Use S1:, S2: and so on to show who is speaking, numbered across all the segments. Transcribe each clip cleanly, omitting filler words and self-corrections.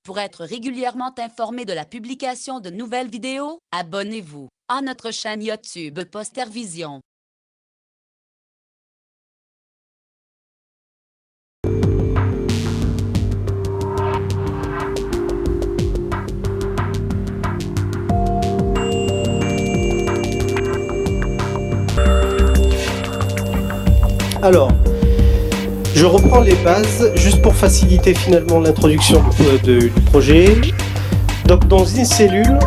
S1: Pour être régulièrement informé de la publication de nouvelles vidéos, abonnez-vous à notre chaîne YouTube Postervision.
S2: Alors, je reprends les bases juste pour faciliter finalement l'introduction du projet. Donc dans une cellule,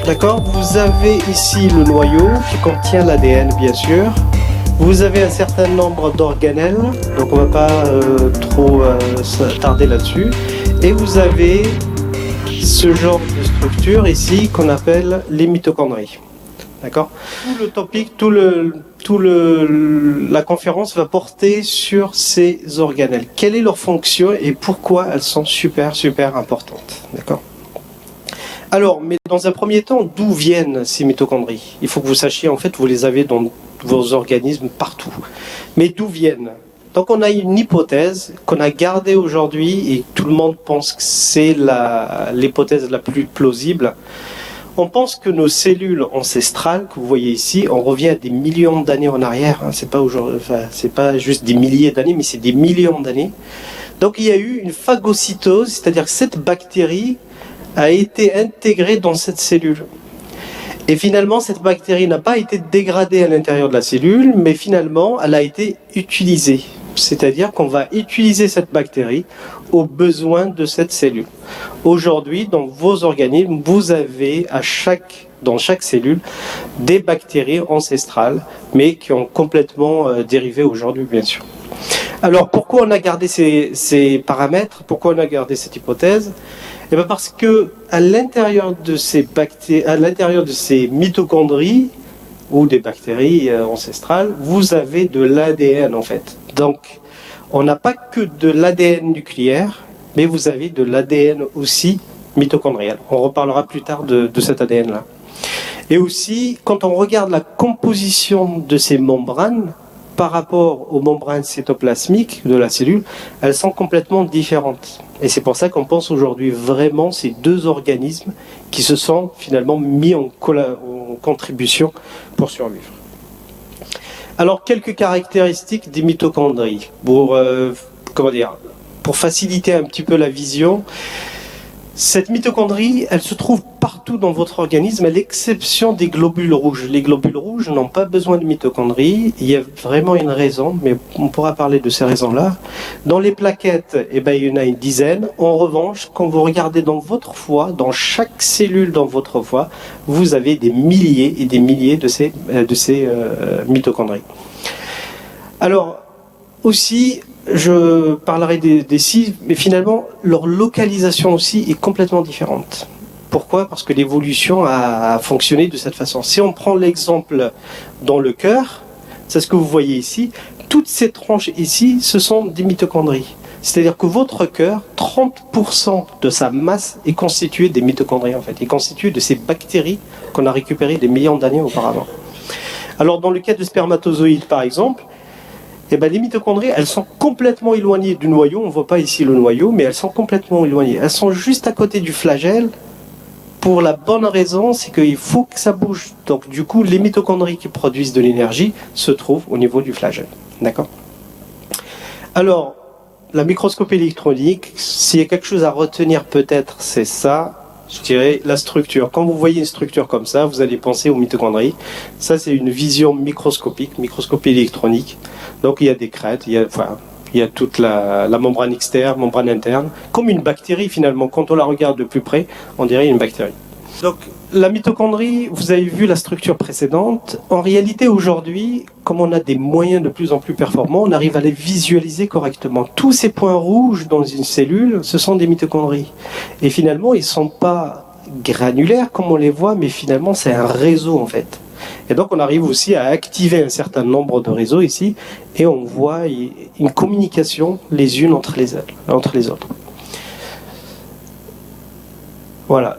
S2: d'accord, vous avez ici le noyau qui contient l'ADN bien sûr. Vous avez un certain nombre d'organelles, donc on ne va pas trop s'attarder là-dessus. Et vous avez ce genre de structure ici qu'on appelle les mitochondries. D'accord. Tout le topic, la conférence va porter sur ces organelles. Quelle est leur fonction et pourquoi elles sont super importantes. D'accord. Alors, mais dans un premier temps, d'où viennent ces mitochondries? Il faut que vous sachiez, en fait, vous les avez dans vos organismes partout. Mais d'où viennent? Donc on a une hypothèse qu'on a gardée aujourd'hui et tout le monde pense que c'est l'hypothèse la plus plausible. On pense que nos cellules ancestrales, que vous voyez ici, on revient à des millions d'années en arrière. Hein, c'est pas juste des milliers d'années, mais c'est des millions d'années. Donc il y a eu une phagocytose, c'est-à-dire que cette bactérie a été intégrée dans cette cellule. Et finalement, cette bactérie n'a pas été dégradée à l'intérieur de la cellule, mais finalement, elle a été utilisée. C'est-à-dire qu'on va utiliser cette bactérie aux besoins de cette cellule. Aujourd'hui, dans vos organismes, vous avez dans chaque cellule des bactéries ancestrales, mais qui ont complètement dérivé aujourd'hui, bien sûr. Alors, pourquoi on a gardé ces paramètres? Pourquoi on a gardé cette hypothèse? Eh bien parce que à l'intérieur de ces mitochondries ou des bactéries ancestrales, vous avez de l'ADN en fait. Donc, on n'a pas que de l'ADN nucléaire, mais vous avez de l'ADN aussi mitochondrial. On reparlera plus tard de cet ADN-là. Et aussi, quand on regarde la composition de ces membranes, par rapport aux membranes cytoplasmiques de la cellule, elles sont complètement différentes. Et c'est pour ça qu'on pense aujourd'hui vraiment ces deux organismes qui se sont finalement mis en contribution pour survivre. Alors, quelques caractéristiques des mitochondries pour faciliter un petit peu la vision. Cette mitochondrie, elle se trouve partout dans votre organisme, à l'exception des globules rouges. Les globules rouges n'ont pas besoin de mitochondries. Il y a vraiment une raison, mais on pourra parler de ces raisons-là. Dans les plaquettes, il y en a une dizaine. En revanche, quand vous regardez dans votre foie, dans chaque cellule dans votre foie, vous avez des milliers et des milliers de ces mitochondries. Alors, aussi, je parlerai des cives, mais finalement, leur localisation aussi est complètement différente. Pourquoi? Parce que l'évolution a fonctionné de cette façon. Si on prend l'exemple dans le cœur, c'est ce que vous voyez ici, toutes ces tranches ici, ce sont des mitochondries. C'est-à-dire que votre cœur, 30% de sa masse est constituée des mitochondries en fait, est constituée de ces bactéries qu'on a récupérées des millions d'années auparavant. Alors dans le cas de spermatozoïdes par exemple, les mitochondries, elles sont complètement éloignées du noyau. On ne voit pas ici le noyau, mais elles sont complètement éloignées. Elles sont juste à côté du flagelle. Pour la bonne raison, c'est qu'il faut que ça bouge. Donc, du coup, les mitochondries qui produisent de l'énergie se trouvent au niveau du flagelle. D'accord? Alors, la microscopie électronique, s'il y a quelque chose à retenir peut-être, c'est ça. Je dirais la structure. Quand vous voyez une structure comme ça, vous allez penser aux mitochondries. Ça, c'est une vision microscopique, microscopie électronique. Donc, il y a des crêtes, il y a toute la membrane externe, membrane interne, comme une bactérie finalement. Quand on la regarde de plus près, on dirait une bactérie. Donc, la mitochondrie, vous avez vu la structure précédente. En réalité, aujourd'hui, comme on a des moyens de plus en plus performants, on arrive à les visualiser correctement. Tous ces points rouges dans une cellule, ce sont des mitochondries. Et finalement, ils ne sont pas granulaires comme on les voit, mais finalement, c'est un réseau en fait. Et donc, on arrive aussi à activer un certain nombre de réseaux ici, et on voit une communication les unes entre les autres. Voilà.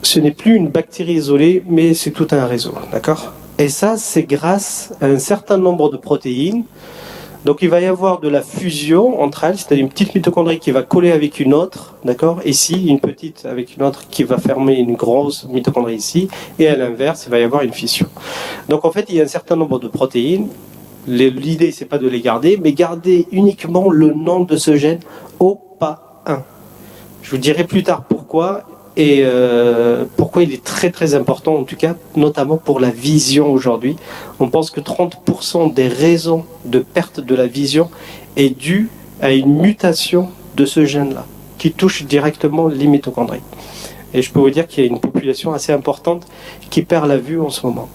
S2: Ce n'est plus une bactérie isolée, mais c'est tout un réseau, d'accord? Et ça, c'est grâce à un certain nombre de protéines Donc il va y avoir de la fusion entre elles, c'est-à-dire une petite mitochondrie qui va coller avec une autre, d'accord? Ici, une petite avec une autre qui va former une grosse mitochondrie ici, et à l'inverse, il va y avoir une fission. Donc en fait, il y a un certain nombre de protéines. L'idée, c'est pas de les garder, mais garder uniquement le nom de ce gène OPA1. Je vous dirai plus tard pourquoi, et pourquoi il est très très important, en tout cas, notamment pour la vision aujourd'hui. On pense que 30% des raisons de perte de la vision est due à une mutation de ce gène-là, qui touche directement les mitochondries. Et je peux vous dire qu'il y a une population assez importante qui perd la vue en ce moment.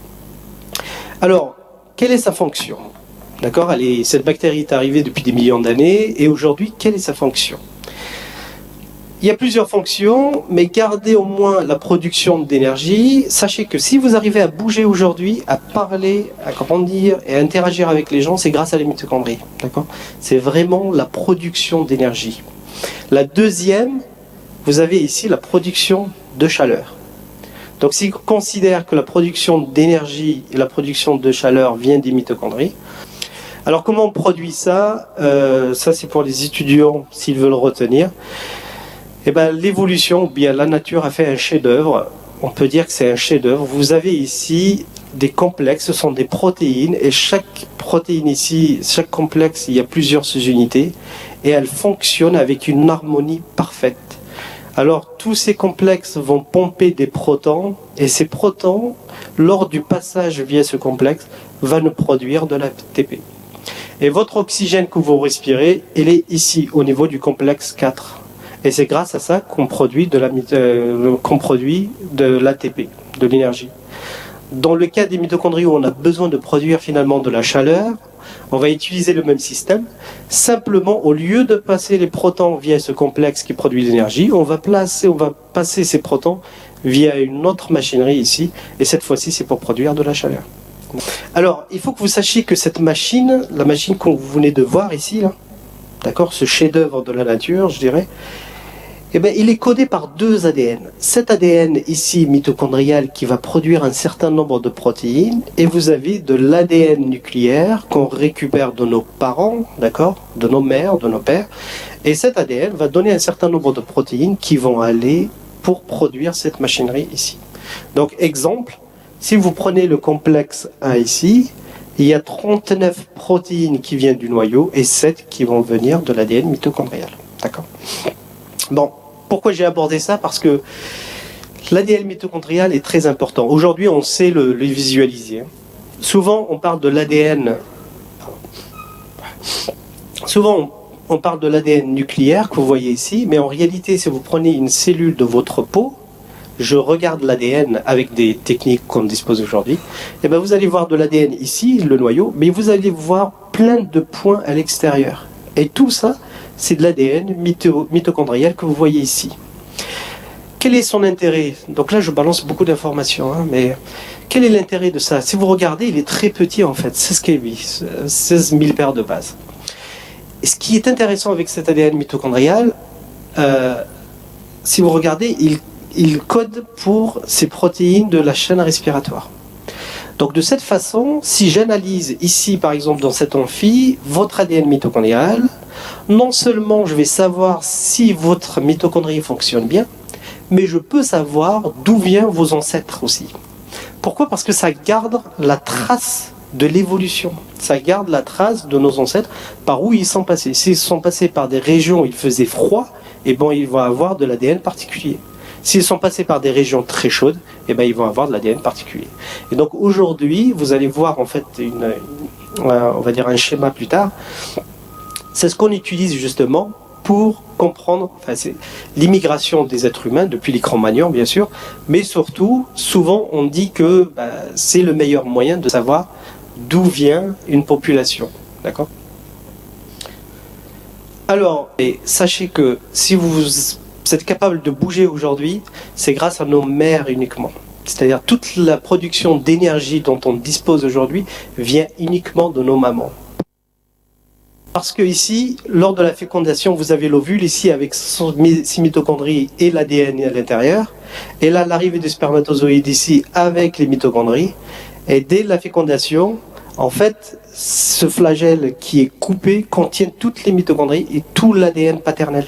S2: Alors, quelle est sa fonction? D'accord, cette bactérie est arrivée depuis des millions d'années, et aujourd'hui, quelle est sa fonction? Il y a plusieurs fonctions, mais gardez au moins la production d'énergie. Sachez que si vous arrivez à bouger aujourd'hui, à parler, à grandir et à interagir avec les gens, c'est grâce à les mitochondries. D'accord ? C'est vraiment la production d'énergie. La deuxième, vous avez ici la production de chaleur. Donc si on considère que la production d'énergie et la production de chaleur vient des mitochondries, alors comment on produit ça? Ça c'est pour les étudiants s'ils veulent retenir. Eh ben, l'évolution, ou bien la nature a fait un chef-d'œuvre. On peut dire que c'est un chef-d'œuvre. Vous avez ici des complexes, ce sont des protéines, et chaque protéine ici, chaque complexe, il y a plusieurs sous-unités, et elles fonctionnent avec une harmonie parfaite. Alors, tous ces complexes vont pomper des protons, et ces protons, lors du passage via ce complexe, vont nous produire de l'ATP. Et votre oxygène que vous respirez, il est ici, au niveau du complexe 4. Et c'est grâce à ça qu'on produit de l'ATP, de l'énergie. Dans le cas des mitochondries où on a besoin de produire finalement de la chaleur, on va utiliser le même système. Simplement, au lieu de passer les protons via ce complexe qui produit de l'énergie, on va passer ces protons via une autre machinerie ici. Et cette fois-ci, c'est pour produire de la chaleur. Alors, il faut que vous sachiez que cette machine, la machine que vous venez de voir ici, là, d'accord, ce chef-d'œuvre de la nature, je dirais, eh bien, il est codé par 2 ADN. Cet ADN ici, mitochondrial, qui va produire un certain nombre de protéines, et vous avez de l'ADN nucléaire qu'on récupère de nos parents, d'accord, de nos mères, de nos pères, et cet ADN va donner un certain nombre de protéines qui vont aller pour produire cette machinerie ici. Donc, exemple, si vous prenez le complexe 1 ici, il y a 39 protéines qui viennent du noyau et 7 qui vont venir de l'ADN mitochondrial. D'accord ? Bon, pourquoi j'ai abordé ça? Parce que l'ADN mitochondrial est très important. Aujourd'hui, on sait le visualiser. Souvent, on parle de l'ADN. Souvent, on parle de l'ADN nucléaire que vous voyez ici, mais en réalité, si vous prenez une cellule de votre peau, je regarde l'ADN avec des techniques qu'on dispose aujourd'hui, et bien vous allez voir de l'ADN ici, le noyau, mais vous allez voir plein de points à l'extérieur. Et tout ça, c'est de l'ADN mitochondrial que vous voyez ici. Quel est son intérêt? Donc là, je balance beaucoup d'informations, hein, mais quel est l'intérêt de ça? Si vous regardez, il est très petit en fait, 16 kb, 16 000 paires de bases. Et ce qui est intéressant avec cet ADN mitochondrial, si vous regardez, il code pour ces protéines de la chaîne respiratoire. Donc de cette façon, si j'analyse ici, par exemple, dans cet amphi, votre ADN mitochondrial, non seulement je vais savoir si votre mitochondrie fonctionne bien, mais je peux savoir d'où viennent vos ancêtres aussi. Pourquoi? Parce que ça garde la trace de l'évolution. Ça garde la trace de nos ancêtres, par où ils sont passés. S'ils sont passés par des régions où il faisait froid, eh ben, ils vont avoir de l'ADN particulier. S'ils sont passés par des régions très chaudes, eh ben, ils vont avoir de l'ADN particulier. Et donc aujourd'hui, vous allez voir en fait on va dire un schéma plus tard. C'est ce qu'on utilise justement pour comprendre c'est l'immigration des êtres humains depuis les Cro-Magnons bien sûr, mais surtout, souvent on dit que c'est le meilleur moyen de savoir d'où vient une population. D'accord ? Alors, sachez que si vous êtes capable de bouger aujourd'hui, c'est grâce à nos mères uniquement. C'est-à-dire toute la production d'énergie dont on dispose aujourd'hui vient uniquement de nos mamans. Parce que ici, lors de la fécondation, vous avez l'ovule ici avec ses mitochondries et l'ADN à l'intérieur. Et là, l'arrivée du spermatozoïde ici avec les mitochondries. Et dès la fécondation, En fait, ce flagelle qui est coupé contient toutes les mitochondries et tout l'ADN paternel.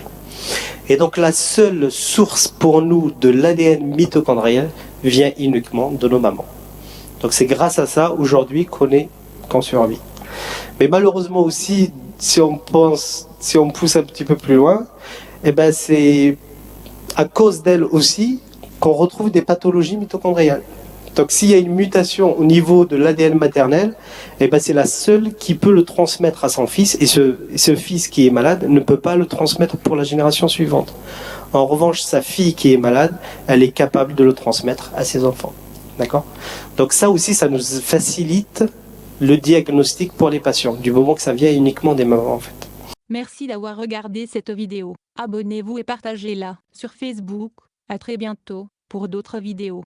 S2: Et donc la seule source pour nous de l'ADN mitochondriel vient uniquement de nos mamans. Donc c'est grâce à ça aujourd'hui qu'on survit. Mais malheureusement aussi, si on pousse un petit peu plus loin, eh ben c'est à cause d'elle aussi qu'on retrouve des pathologies mitochondriales. Donc s'il y a une mutation au niveau de l'ADN maternel, eh ben c'est la seule qui peut le transmettre à son fils, et ce fils qui est malade ne peut pas le transmettre pour la génération suivante. En revanche, sa fille qui est malade, elle est capable de le transmettre à ses enfants. D'accord ? Donc ça aussi, ça nous facilite le diagnostic pour les patients, du moment que ça vient uniquement des mamans en fait.
S3: Merci d'avoir regardé cette vidéo. Abonnez-vous et partagez-la sur Facebook. À très bientôt pour d'autres vidéos.